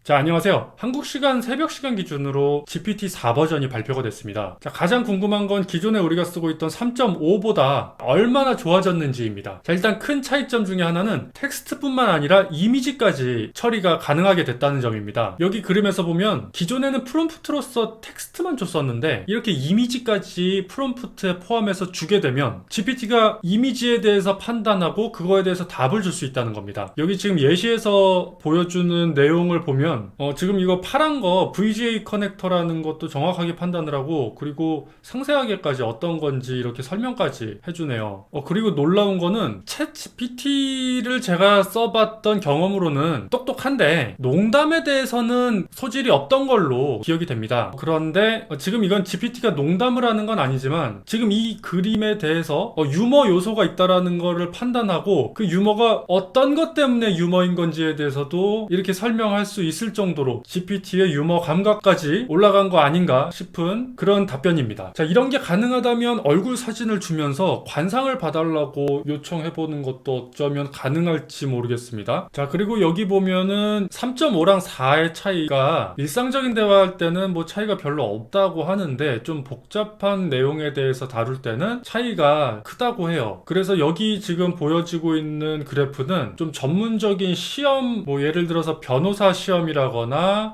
자, 안녕하세요. 한국 시간 새벽 시간 기준으로 GPT-4 버전이 발표가 됐습니다. 자, 가장 궁금한 건 기존에 우리가 쓰고 있던 3.5보다 얼마나 좋아졌는지입니다. 자, 일단 큰 차이점 중에 하나는 텍스트뿐만 아니라 이미지까지 처리가 가능하게 됐다는 점입니다. 여기 그림에서 보면 기존에는 프롬프트로서 텍스트만 줬었는데 이렇게 이미지까지 프롬프트에 포함해서 주게 되면 GPT가 이미지에 대해서 판단하고 그거에 대해서 답을 줄 수 있다는 겁니다. 여기 지금 예시에서 보여주는 내용을 보면 지금 이거 파란 거 VGA 커넥터라는 것도 정확하게 판단을 하고, 그리고 상세하게까지 어떤 건지 이렇게 설명까지 해주네요. 그리고 놀라운 거는 챗 GPT를 제가 써봤던 경험으로는 똑똑한데 농담에 대해서는 소질이 없던 걸로 기억이 됩니다. 그런데 지금 이건 GPT가 농담을 하는 건 아니지만 지금 이 그림에 대해서 유머 요소가 있다라는 거를 판단하고 그 유머가 어떤 것 때문에 유머인 건지에 대해서도 이렇게 설명할 수 있을 정도로 GPT의 유머 감각까지 올라간 거 아닌가 싶은 그런 답변입니다. 자, 이런 게 가능하다면 얼굴 사진을 주면서 관상을 봐달라고 요청해보는 것도 어쩌면 가능할지 모르겠습니다. 자, 그리고 여기 보면은 3.5랑 4의 차이가 일상적인 대화할 때는 뭐 차이가 별로 없다고 하는데 좀 복잡한 내용에 대해서 다룰 때는 차이가 크다고 해요. 그래서 여기 지금 보여지고 있는 그래프는 좀 전문적인 시험, 뭐 예를 들어서 변호사 시험이라거나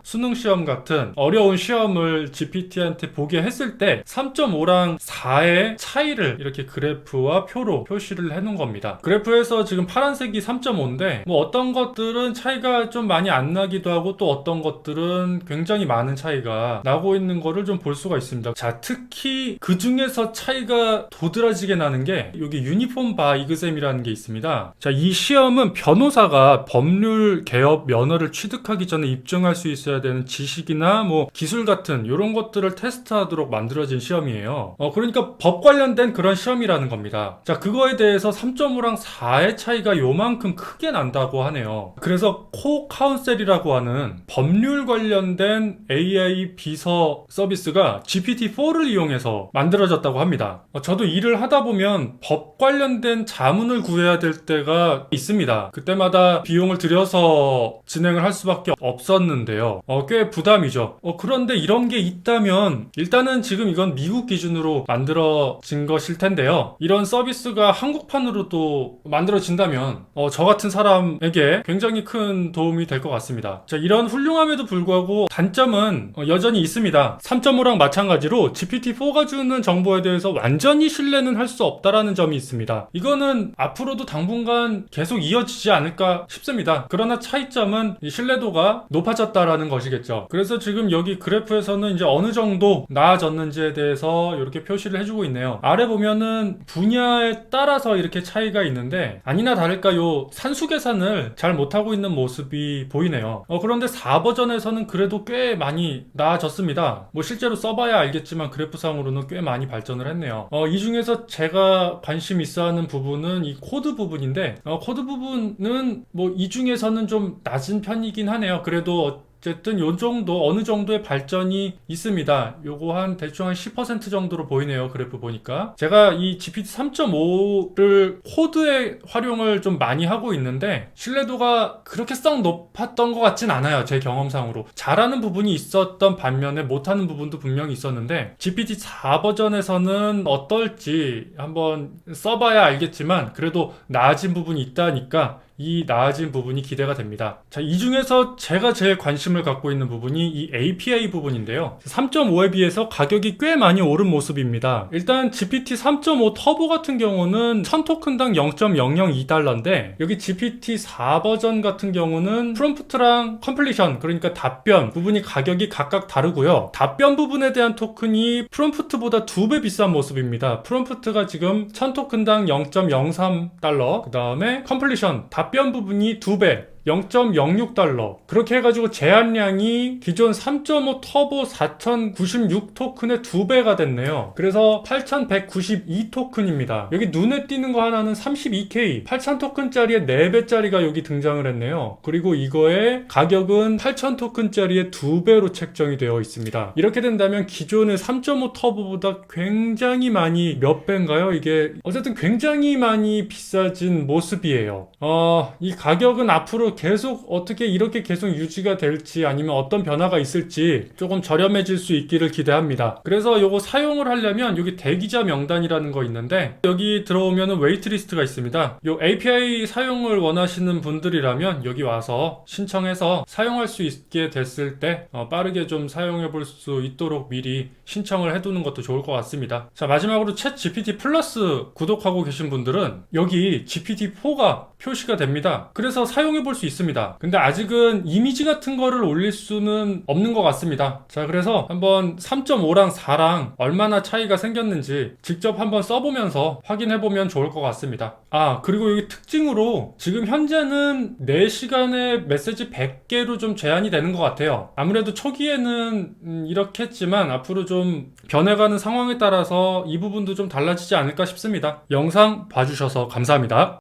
수능 시험 같은 어려운 시험을 GPT한테 보게 했을 때 3.5랑 4의 차이를 이렇게 그래프와 표로 표시를 해놓은 겁니다. 그래프에서 지금 파란색이 3.5인데 뭐 어떤 것들은 차이가 좀 많이 안 나기도 하고 또 어떤 것들은 굉장히 많은 차이가 나고 있는 거를 좀 볼 수가 있습니다. 자, 특히 그 중에서 차이가 도드라지게 나는 게 여기 유니폼 바 이그셈이라는 게 있습니다. 자, 이 시험은 변호사가 법률 개업 면허를 취득하기 전에 입증할 수 있어야 되는 지식이나 뭐 기술 같은 이런 것들을 테스트하도록 만들어진 시험이에요. 그러니까 법 관련된 그런 시험이라는 겁니다. 자, 그거에 대해서 3.5랑 4의 차이가 요만큼 크게 난다고 하네요. 그래서 코 카운셀이라고 하는 법률 관련된 AI 비서 서비스가 GPT-4를 이용해서 만들어졌다고 합니다. 저도 일을 하다 보면 법 관련된 자문을 구해야 될 때가 있습니다. 그때마다 비용을 들여서 진행을 할 수밖에 없었는데요. 꽤 부담이죠. 그런데 이런 게 있다면 일단은 지금 이건 미국 기준으로 만들어진 것일 텐데요. 이런 서비스가 한국판으로도 만들어진다면 저 같은 사람에게 굉장히 큰 도움이 될 것 같습니다. 자, 이런 훌륭함에도 불구하고 단점은 여전히 있습니다. 3.5랑 마찬가지로 GPT-4가 주는 정보에 대해서 완전히 신뢰는 할 수 없다라는 점이 있습니다. 이거는 앞으로도 당분간 계속 이어지지 않을까 싶습니다. 그러나 차이점은 이 신뢰도가 높아졌다라는 것이겠죠. 그래서 지금 여기 그래프에서는 이제 어느 정도 나아졌는지에 대해서 이렇게 표시를 해주고 있네요. 아래 보면은 분야에 따라서 이렇게 차이가 있는데 아니나 다를까 요 산수 계산을 잘 못하고 있는 모습이 보이네요. 그런데 4버전에서는 그래도 꽤 많이 나아졌습니다. 뭐 실제로 써봐야 알겠지만 그래프상으로는 꽤 많이 발전을 했네요. 이 중에서 제가 관심 있어 하는 부분은 이 코드 부분인데 코드 부분은 뭐 이 중에서는 좀 낮은 편이긴 하네요. 그래도 어쨌든 요 정도 어느 정도의 발전이 있습니다. 요거 한 대충 한 10% 정도로 보이네요. 그래프 보니까 제가 이 GPT 3.5를 코드에 활용을 좀 많이 하고 있는데 신뢰도가 그렇게 썩 높았던 것 같진 않아요. 제 경험상으로 잘하는 부분이 있었던 반면에 못하는 부분도 분명히 있었는데 GPT 4 버전에서는 어떨지 한번 써봐야 알겠지만 그래도 나아진 부분이 있다니까 이 나아진 부분이 기대가 됩니다. 자, 이 중에서 제가 제일 관심을 갖고 있는 부분이 이 API 부분인데요. 3.5에 비해서 가격이 꽤 많이 오른 모습입니다. 일단 GPT 3.5 터보 같은 경우는 1000토큰당 0.002달러인데 여기 GPT 4 버전 같은 경우는 프롬프트랑 컴플리션, 그러니까 답변 부분이 가격이 각각 다르고요. 답변 부분에 대한 토큰이 프롬프트보다 2배 비싼 모습입니다. 프롬프트가 지금 1000토큰당 0.03달러, 그 다음에 컴플리션 답변 부분이 2배 0.06달러 그렇게 해가지고 제한량이 기존 3.5 터보 4096 토큰의 2배가 됐네요. 그래서 8192 토큰입니다. 여기 눈에 띄는 거 하나는 32K 8000 토큰짜리의 4배짜리가 여기 등장을 했네요. 그리고 이거의 가격은 8000 토큰짜리의 2배로 책정이 되어 있습니다. 이렇게 된다면 기존의 3.5 터보보다 굉장히 많이 몇 배인가요? 이게 어쨌든 굉장히 많이 비싸진 모습이에요. 이 가격은 앞으로 앞으로 계속 어떻게 이렇게 계속 유지가 될지 아니면 어떤 변화가 있을지 조금 저렴해질 수 있기를 기대합니다. 그래서 요거 사용을 하려면 여기 대기자 명단이라는 거 있는데 여기 들어오면은 웨이트리스트가 있습니다. 요 API 사용을 원하시는 분들이라면 여기 와서 신청해서 사용할 수 있게 됐을 때 빠르게 좀 사용해 볼 수 있도록 미리 신청을 해두는 것도 좋을 것 같습니다. 자, 마지막으로 챗 GPT 플러스 구독하고 계신 분들은 여기 GPT-4가 표시가 됩니다. 그래서 사용해 볼 수 있습니다. 근데 아직은 이미지 같은 거를 올릴 수는 없는 것 같습니다. 자, 그래서 한번 3.5랑 4랑 얼마나 차이가 생겼는지 직접 한번 써보면서 확인해 보면 좋을 것 같습니다. 아, 그리고 여기 특징으로 지금 현재는 4시간에 메시지 100개로 좀 제한이 되는 것 같아요. 아무래도 초기에는 이렇게 했지만 앞으로 좀 변해가는 상황에 따라서 이 부분도 좀 달라지지 않을까 싶습니다. 영상 봐주셔서 감사합니다.